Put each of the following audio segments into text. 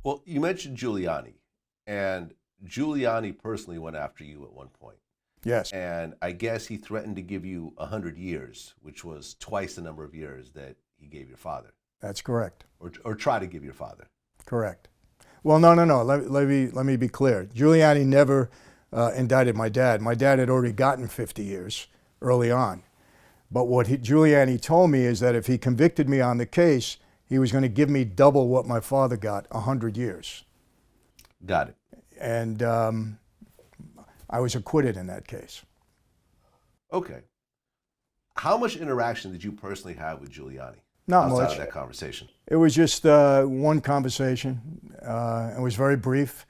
Well, you mentioned Giuliani, and Giuliani personally went after you at one point. Yes, And I guess he threatened to give you 100 years, which was twice the number of years that he gave your father, that's correct. or try to give your father. Correct. Well, no. Let me be clear. Giuliani never indicted my dad. My dad had already gotten 50 years early on. But what Giuliani told me is that if he convicted me on the case, he was going to give me double what my father got, 100 years. Got it. And I was acquitted in that case. Okay. How much interaction did you personally have with Giuliani Not outside much. of that conversation? It was just one conversation. It was very brief.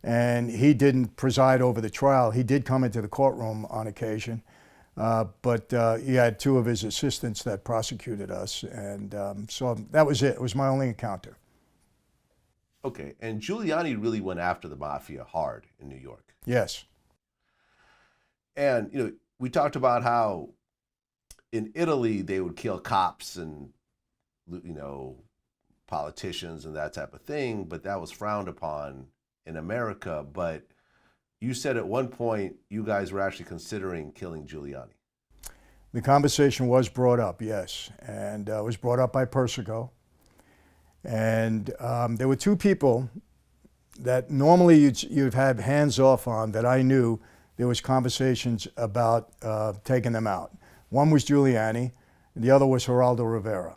And he didn't preside over the trial. He did come into the courtroom on occasion. But he had two of his assistants that prosecuted us. And so that was it. It was my only encounter. Okay. And Giuliani really went after the mafia hard in New York. Yes. And, we talked about how in Italy they would kill cops and, politicians and that type of thing, but that was frowned upon in America. But you said at one point you guys were actually considering killing Giuliani. The conversation was brought up, yes, and it was brought up by Persico. And there were two people that normally you'd have hands off on that I knew there was conversations about taking them out. One was Giuliani, and the other was Geraldo Rivera.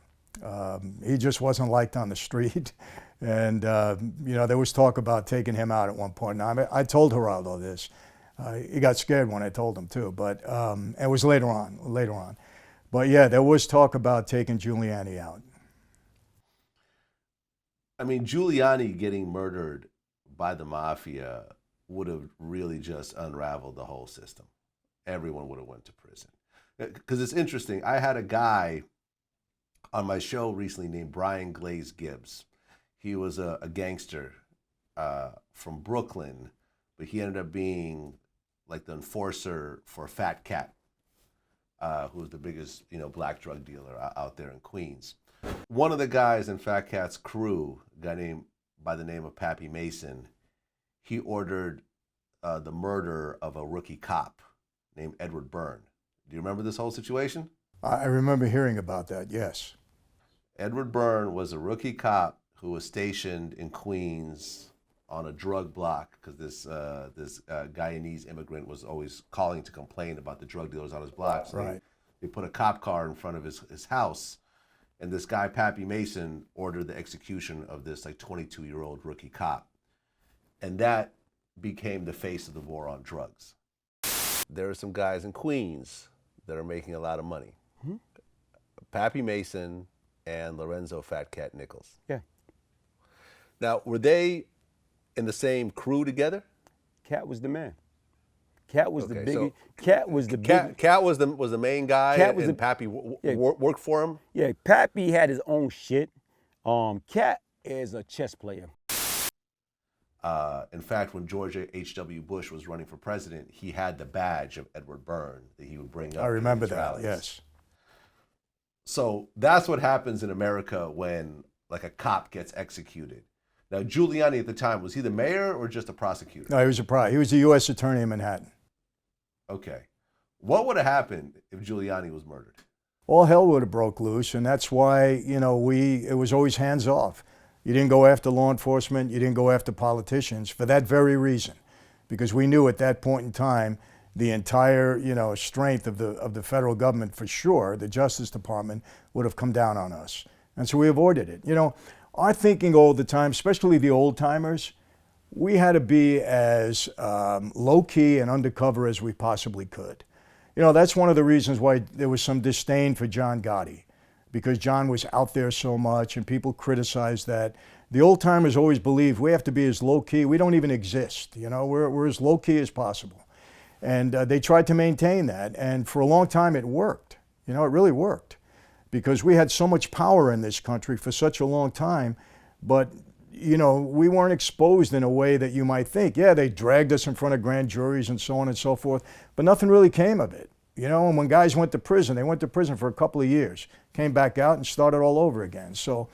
He just wasn't liked on the street. And, there was talk about taking him out at one point. Now, I told Geraldo this. He got scared when I told him too, but it was later on. But yeah, there was talk about taking Giuliani out. I mean, Giuliani getting murdered by the mafia would have really just unraveled the whole system. Everyone would have went to prison. Because it's interesting. I had a guy on my show recently named Brian Glaze Gibbs. He was a gangster from Brooklyn, but he ended up being like the enforcer for Fat Cat, who was the biggest, black drug dealer out there in Queens. One of the guys in Fat Cat's crew, a guy named by the name of Pappy Mason, he ordered the murder of a rookie cop named Edward Byrne. Do you remember this whole situation? I remember hearing about that, yes. Edward Byrne was a rookie cop who was stationed in Queens on a drug block because this Guyanese immigrant was always calling to complain about the drug dealers on his block. So right. They put a cop car in front of his house, and this guy, Pappy Mason, ordered the execution of this 22-year-old rookie cop. And that became the face of the war on drugs. There are some guys in Queens that are making a lot of money. Mm-hmm. Pappy Mason and Lorenzo Fat Cat Nichols. Yeah. Now, were they in the same crew together? Cat was the man. Cat was the Okay, big. so Cat was the big. Cat was the main guy, Cat was and the- Pappy Yeah. worked for him? Yeah, Pappy had his own shit. Cat is a chess player. In fact, when George H.W. Bush was running for president, he had the badge of Edward Byrne that he would bring up. I remember to his that, rallies. yes. So that's what happens in America when a cop gets executed. Now, Giuliani at the time, was he the mayor or just a prosecutor? No, he was the U.S. attorney in Manhattan. Okay. What would have happened if Giuliani was murdered? All hell would have broke loose, and that's why, it was always hands off. You didn't go after law enforcement, you didn't go after politicians for that very reason, because we knew at that point in time the entire, strength of the federal government, for sure, the Justice Department, would have come down on us. And so we avoided it. Our thinking all the time, especially the old timers, we had to be as low-key and undercover as we possibly could. That's one of the reasons why there was some disdain for John Gotti, because John was out there so much and people criticized that. The old timers always believed we have to be as low-key. We don't even exist. We're as low-key as possible. And they tried to maintain that. And for a long time, it worked. It really worked, because we had so much power in this country for such a long time. But, we weren't exposed in a way that you might think. Yeah, they dragged us in front of grand juries and so on and so forth, but nothing really came of it. And when guys went to prison, they went to prison for a couple of years, came back out and started all over again. So,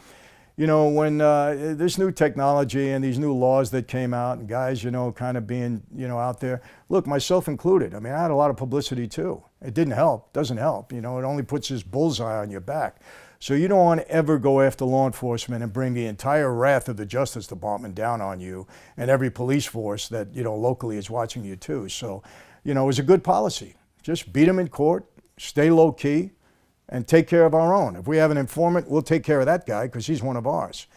you know, when this new technology and these new laws that came out and guys, you know, kind of being, you know, out there, look, myself included. I mean, I had a lot of publicity too. It didn't help, doesn't help. You know, it only puts this bullseye on your back. So you don't want to ever go after law enforcement and bring the entire wrath of the Justice Department down on you and every police force that, you know, locally is watching you too. So, you know, it was a good policy. Just beat them in court, stay low key, and take care of our own. If we have an informant, we'll take care of that guy because he's one of ours.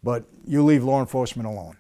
But you leave law enforcement alone.